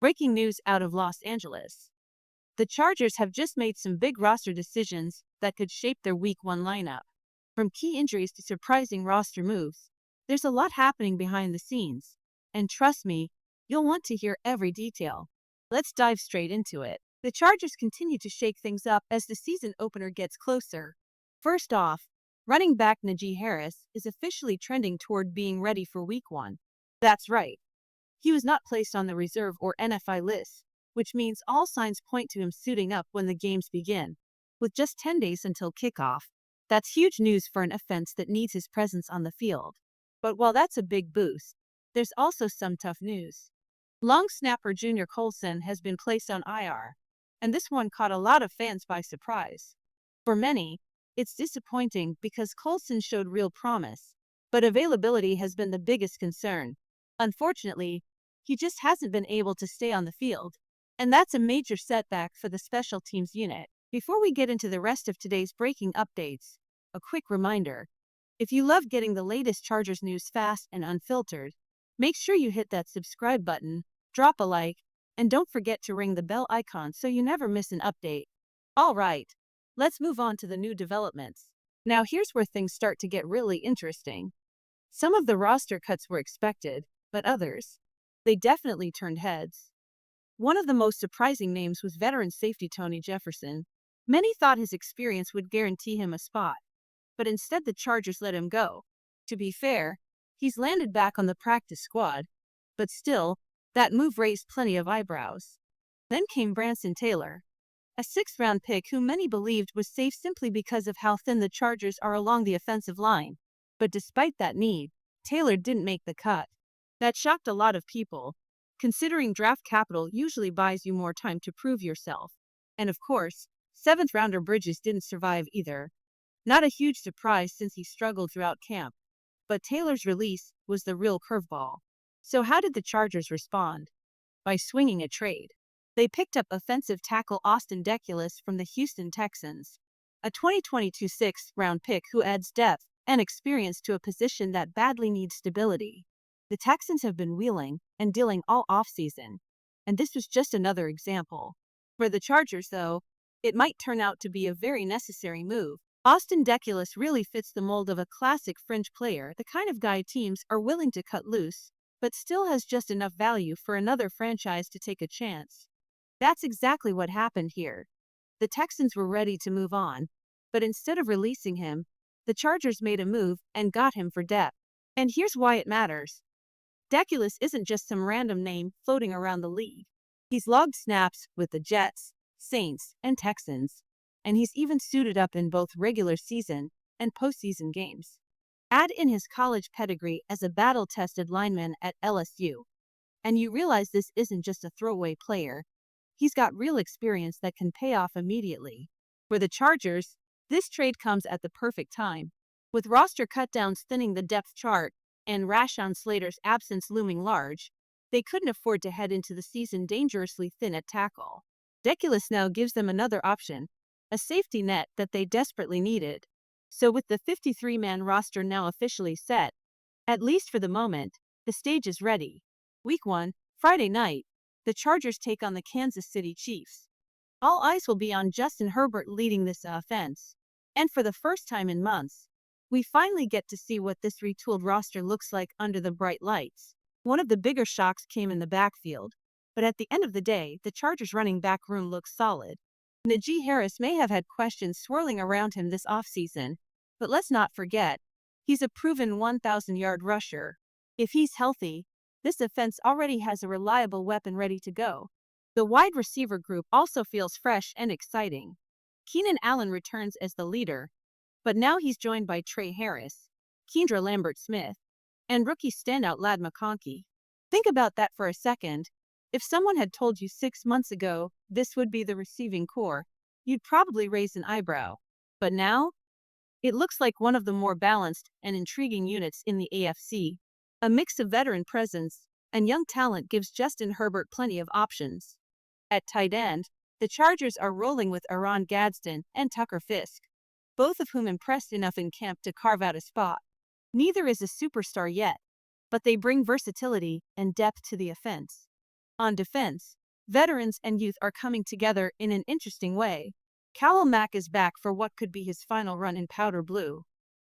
Breaking news out of Los Angeles. The Chargers have just made some big roster decisions that could shape their Week 1 lineup. From key injuries to surprising roster moves, there's a lot happening behind the scenes. And trust me, you'll want to hear every detail. Let's dive straight into it. The Chargers continue to shake things up as the season opener gets closer. First off, running back Najee Harris is officially trending toward being ready for Week 1. That's right. He was not placed on the reserve or NFI list, which means all signs point to him suiting up when the games begin. With just 10 days until kickoff, that's huge news for an offense that needs his presence on the field. But while that's a big boost, there's also some tough news. Long snapper Junior Colson has been placed on IR, and this one caught a lot of fans by surprise. For many, it's disappointing because Colson showed real promise, but availability has been the biggest concern. Unfortunately, he just hasn't been able to stay on the field, and that's a major setback for the special teams unit. Before we get into the rest of today's breaking updates, a quick reminder. If you love getting the latest Chargers news fast and unfiltered, make sure you hit that subscribe button, drop a like, and don't forget to ring the bell icon so you never miss an update. All right, let's move on to the new developments. Now here's where things start to get really interesting. Some of the roster cuts were expected, but others, they definitely turned heads. One of the most surprising names was veteran safety Tony Jefferson. Many thought his experience would guarantee him a spot, but instead the Chargers let him go. To be fair, he's landed back on the practice squad, but still, that move raised plenty of eyebrows. Then came Branson Taylor, a sixth-round pick who many believed was safe simply because of how thin the Chargers are along the offensive line. But despite that need, Taylor didn't make the cut. That shocked a lot of people, considering draft capital usually buys you more time to prove yourself. And of course, seventh-rounder Bridges didn't survive either. Not a huge surprise since he struggled throughout camp. But Taylor's release was the real curveball. So how did the Chargers respond? By swinging a trade. They picked up offensive tackle Austin Deculus from the Houston Texans, a 2022 sixth-round pick who adds depth and experience to a position that badly needs stability. The Texans have been wheeling and dealing all offseason, and this was just another example. For the Chargers, though, it might turn out to be a very necessary move. Austin Deculus really fits the mold of a classic fringe player, the kind of guy teams are willing to cut loose, but still has just enough value for another franchise to take a chance. That's exactly what happened here. The Texans were ready to move on, but instead of releasing him, the Chargers made a move and got him for depth. And here's why it matters. Deculus isn't just some random name floating around the league. He's logged snaps with the Jets, Saints, and Texans, and he's even suited up in both regular season and postseason games. Add in his college pedigree as a battle-tested lineman at LSU, and you realize this isn't just a throwaway player. He's got real experience that can pay off immediately. For the Chargers, this trade comes at the perfect time. With roster cutdowns thinning the depth chart and Rashawn Slater's absence looming large, they couldn't afford to head into the season dangerously thin at tackle. Deculus now gives them another option, a safety net that they desperately needed. So with the 53-man roster now officially set, at least for the moment, the stage is ready. Week 1, Friday night, the Chargers take on the Kansas City Chiefs. All eyes will be on Justin Herbert leading this offense. And for the first time in months, we finally get to see what this retooled roster looks like under the bright lights. One of the bigger shocks came in the backfield, but at the end of the day, the Chargers running back room looks solid. Najee Harris may have had questions swirling around him this offseason, but let's not forget, he's a proven 1,000-yard rusher. If he's healthy, this offense already has a reliable weapon ready to go. The wide receiver group also feels fresh and exciting. Keenan Allen returns as the leader, but now he's joined by Trey Harris, Kendra Lambert-Smith, and rookie standout Ladd McConkey. Think about that for a second. If someone had told you 6 months ago this would be the receiving core, you'd probably raise an eyebrow. But now, it looks like one of the more balanced and intriguing units in the AFC. A mix of veteran presence and young talent gives Justin Herbert plenty of options. At tight end, the Chargers are rolling with Aaron Gadsden and Tucker Fisk, both of whom impressed enough in camp to carve out a spot. Neither is a superstar yet, but they bring versatility and depth to the offense. On defense, veterans and youth are coming together in an interesting way. Callum Mack is back for what could be his final run in powder blue,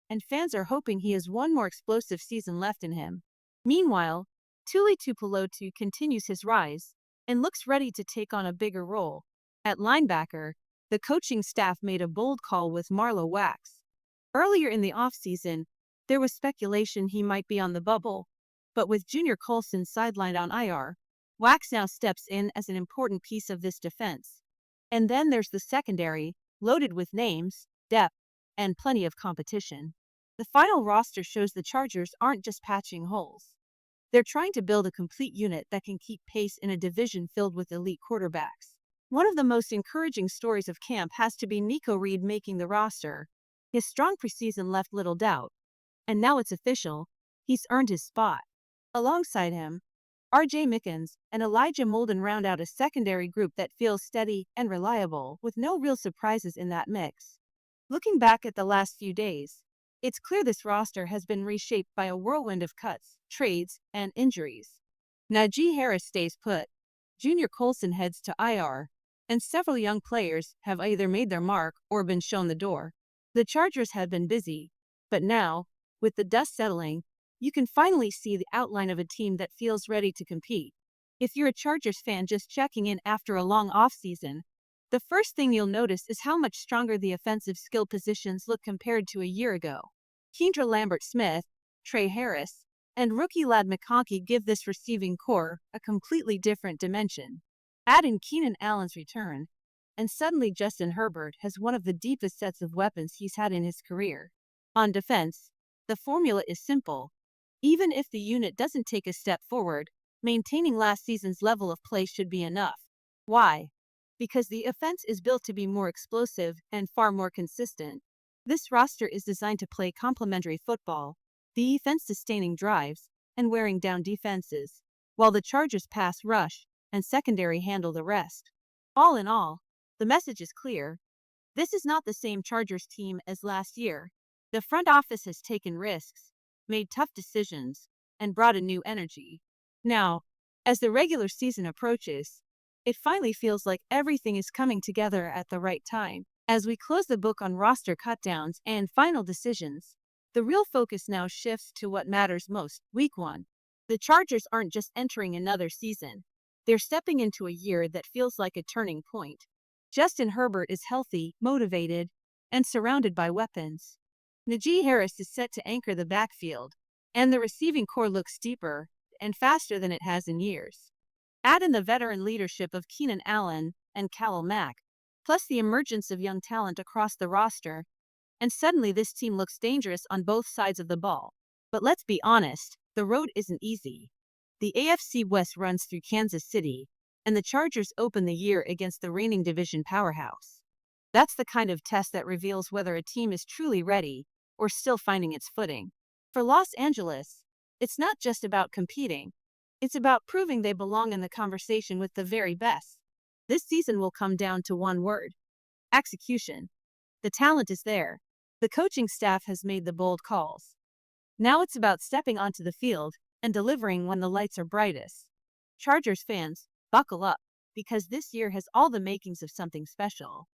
and fans are hoping he has one more explosive season left in him. Meanwhile, Tuli Tuipulotu continues his rise and looks ready to take on a bigger role. At linebacker, the coaching staff made a bold call with Marlow Wax. Earlier in the offseason, there was speculation he might be on the bubble, but with Junior Colson sidelined on IR, Wax now steps in as an important piece of this defense. And then there's the secondary, loaded with names, depth, and plenty of competition. The final roster shows the Chargers aren't just patching holes. They're trying to build a complete unit that can keep pace in a division filled with elite quarterbacks. One of the most encouraging stories of camp has to be Nico Reed making the roster. His strong preseason left little doubt, and now it's official, he's earned his spot. Alongside him, R.J. Mickens and Elijah Molden round out a secondary group that feels steady and reliable, with no real surprises in that mix. Looking back at the last few days, it's clear this roster has been reshaped by a whirlwind of cuts, trades, and injuries. Najee Harris stays put, Junior Colson heads to IR, and several young players have either made their mark or been shown the door. The Chargers have been busy, but now, with the dust settling, you can finally see the outline of a team that feels ready to compete. If you're a Chargers fan just checking in after a long offseason, the first thing you'll notice is how much stronger the offensive skill positions look compared to a year ago. Kendra Lambert-Smith, Trey Harris, and rookie Ladd McConkey give this receiving core a completely different dimension. Add in Keenan Allen's return, and suddenly Justin Herbert has one of the deepest sets of weapons he's had in his career. On defense, the formula is simple. Even if the unit doesn't take a step forward, maintaining last season's level of play should be enough. Why? Because the offense is built to be more explosive and far more consistent. This roster is designed to play complementary football, the offense sustaining drives and wearing down defenses, while the Chargers pass rush and secondary handle the rest. All in all, the message is clear. This is not the same Chargers team as last year. The front office has taken risks, made tough decisions, and brought a new energy. Now, as the regular season approaches, it finally feels like everything is coming together at the right time. As we close the book on roster cutdowns and final decisions, the real focus now shifts to what matters most, Week 1. The Chargers aren't just entering another season. They're stepping into a year that feels like a turning point. Justin Herbert is healthy, motivated, and surrounded by weapons. Najee Harris is set to anchor the backfield, and the receiving core looks deeper and faster than it has in years. Add in the veteran leadership of Keenan Allen and Callum Mack, plus the emergence of young talent across the roster, and suddenly this team looks dangerous on both sides of the ball. But let's be honest, the road isn't easy. The AFC West runs through Kansas City, and the Chargers open the year against the reigning division powerhouse. That's the kind of test that reveals whether a team is truly ready or still finding its footing. For Los Angeles, it's not just about competing. It's about proving they belong in the conversation with the very best. This season will come down to one word: execution. The talent is there. The coaching staff has made the bold calls. Now it's about stepping onto the field and delivering when the lights are brightest. Chargers fans, buckle up, because this year has all the makings of something special.